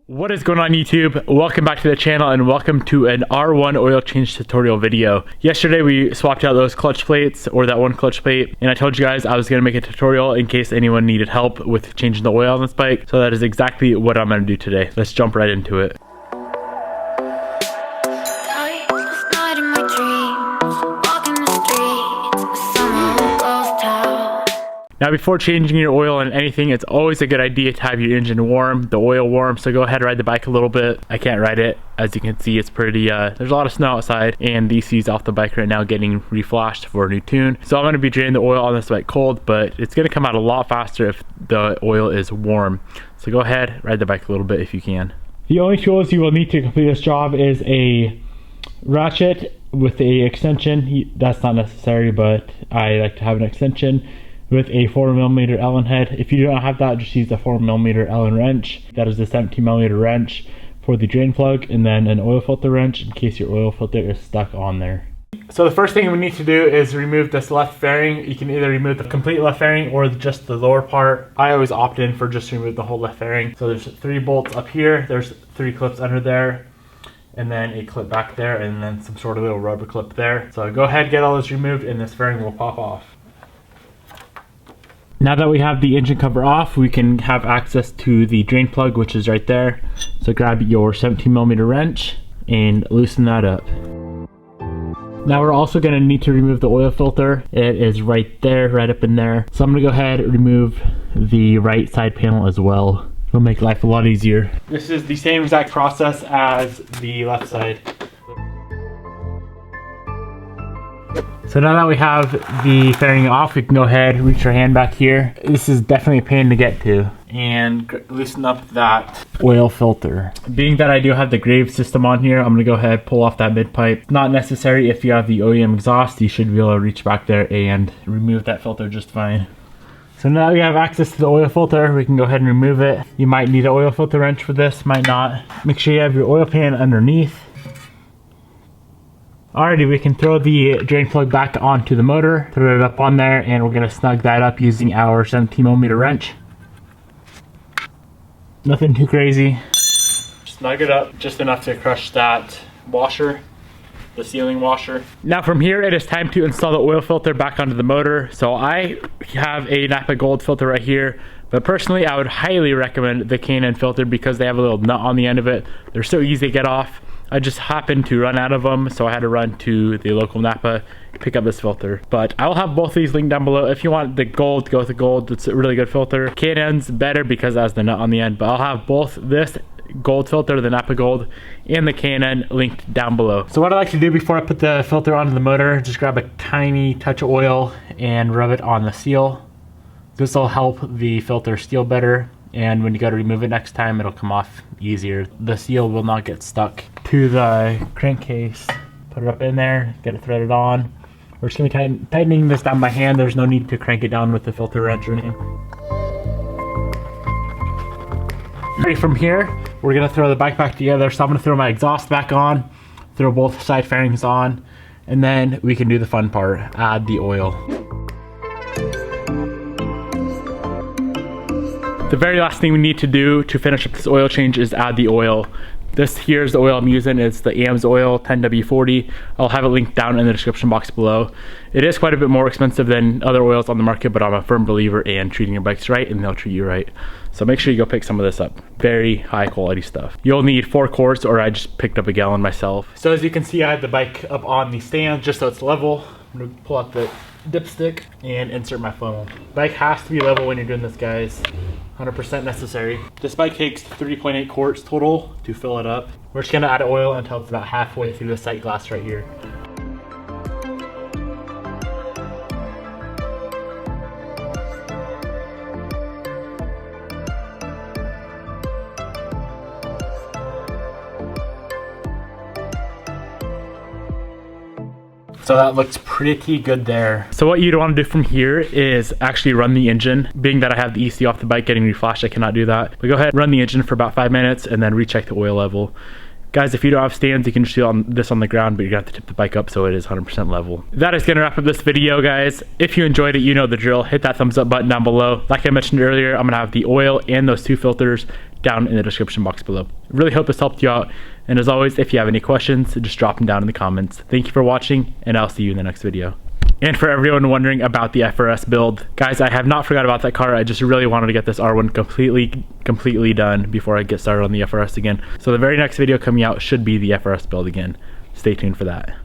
What is going on YouTube? Welcome back to the channel and welcome to an R1 oil change tutorial video. Yesterday we swapped out those clutch plates, or that one clutch plate, and I told you guys I was going to make a tutorial in case anyone needed help with changing the oil on this bike. So that is exactly what I'm going to do today. Let's jump right into it. Now before changing your oil and anything, it's always a good idea to have your engine warm, the oil warm. So go ahead and ride the bike a little bit. I can't ride it. As you can see, it's pretty, there's a lot of snow outside, and the ECU's off the bike right now getting reflashed for a new tune. So I'm going to be draining the oil on this bike cold, but it's going to come out a lot faster if the oil is warm. So go ahead, ride the bike a little bit if you can. The only tools you will need to complete this job is a ratchet with a extension. That's not necessary, but I like to have an extension with a 4mm Allen head. If you don't have that, just use a 4mm Allen wrench. That is a 17mm wrench for the drain plug, and then an oil filter wrench in case your oil filter is stuck on there. So the first thing we need to do is remove this left fairing. You can either remove the complete left fairing or just the lower part. I always opt in for just remove the whole left fairing. So there's 3 bolts up here, there's 3 clips under there, and then a clip back there, and then some sort of little rubber clip there. So go ahead, get all this removed, and this fairing will pop off. Now that we have the engine cover off, we can have access to the drain plug, which is right there. So grab your 17mm wrench and loosen that up. Now we're also going to need to remove the oil filter. It is right there, right up in there. So I'm going to go ahead and remove the right side panel as well. It'll make life a lot easier. This is the same exact process as the left side. So now that we have the fairing off, we can go ahead, reach our hand back here. This is definitely a pain to get to. And loosen up that oil filter. Being that I do have the Grave system on here, I'm gonna go ahead, pull off that mid pipe. Not necessary if you have the OEM exhaust. You should be able to reach back there and remove that filter just fine. So now that we have access to the oil filter, we can go ahead and remove it. You might need an oil filter wrench for this, might not. Make sure you have your oil pan underneath. Alrighty, we can throw the drain plug back onto the motor, throw it up on there, and we're going to snug that up using our 17mm wrench. Nothing too crazy. Snug it up just enough to crush that washer, the sealing washer. Now from here, it is time to install the oil filter back onto the motor. So I have a Napa Gold filter right here, but personally I would highly recommend the K&N filter because they have a little nut on the end of it. They're so easy to get off. I just happened to run out of them, so I had to run to the local Napa to pick up this filter. But I will have both of these linked down below. If you want the gold, go with the gold. It's a really good filter. K&N's better because it has the nut on the end, but I'll have both this gold filter, the Napa Gold, and the K&N linked down below. So what I like to do before I put the filter onto the motor, just grab a tiny touch of oil and rub it on the seal. This will help the filter seal better, and when you go to remove it next time, it'll come off easier. The seal will not get stuck to the crankcase. Put it up in there, get it threaded on. We're just going to be tightening this down by hand. There's no need to crank it down with the filter wrench or anything. Right, from here, we're going to throw the bike back together. So I'm going to throw my exhaust back on, throw both side fairings on, and then we can do the fun part, add the oil. The very last thing we need to do to finish up this oil change is add the oil. This here is the oil I'm using. It's the AMS oil 10W40. I'll have it linked down in the description box below. It is quite a bit more expensive than other oils on the market, but I'm a firm believer in treating your bikes right, and they'll treat you right. So make sure you go pick some of this up. Very high quality stuff. You'll need 4 quarts, or I just picked up a gallon myself. So as you can see, I had the bike up on the stand just so it's level. I'm gonna pull out the dipstick and insert my funnel. Bike has to be level when you're doing this, guys. 100% necessary. This bike takes 3.8 quarts total to fill it up. We're just gonna add oil until it's about halfway through the sight glass right here. So that looks pretty good there. So what you'd want to do from here is actually run the engine. Being that I have the ECU off the bike getting reflashed, I cannot do that. But go ahead, run the engine for about 5 minutes and then recheck the oil level. Guys, if you don't have stands, you can just do this on the ground, but you're gonna have to tip the bike up so it is 100% level. That is gonna wrap up this video, guys. If you enjoyed it, you know the drill. Hit that thumbs up button down below. Like I mentioned earlier, I'm gonna have the oil and those 2 filters down in the description box below. Really hope this helped you out. And as always, if you have any questions, just drop them down in the comments. Thank you for watching, and I'll see you in the next video. And for everyone wondering about the FRS build, guys, I have not forgot about that car. I just really wanted to get this R1 completely done before I get started on the FRS again. So the very next video coming out should be the FRS build again. Stay tuned for that.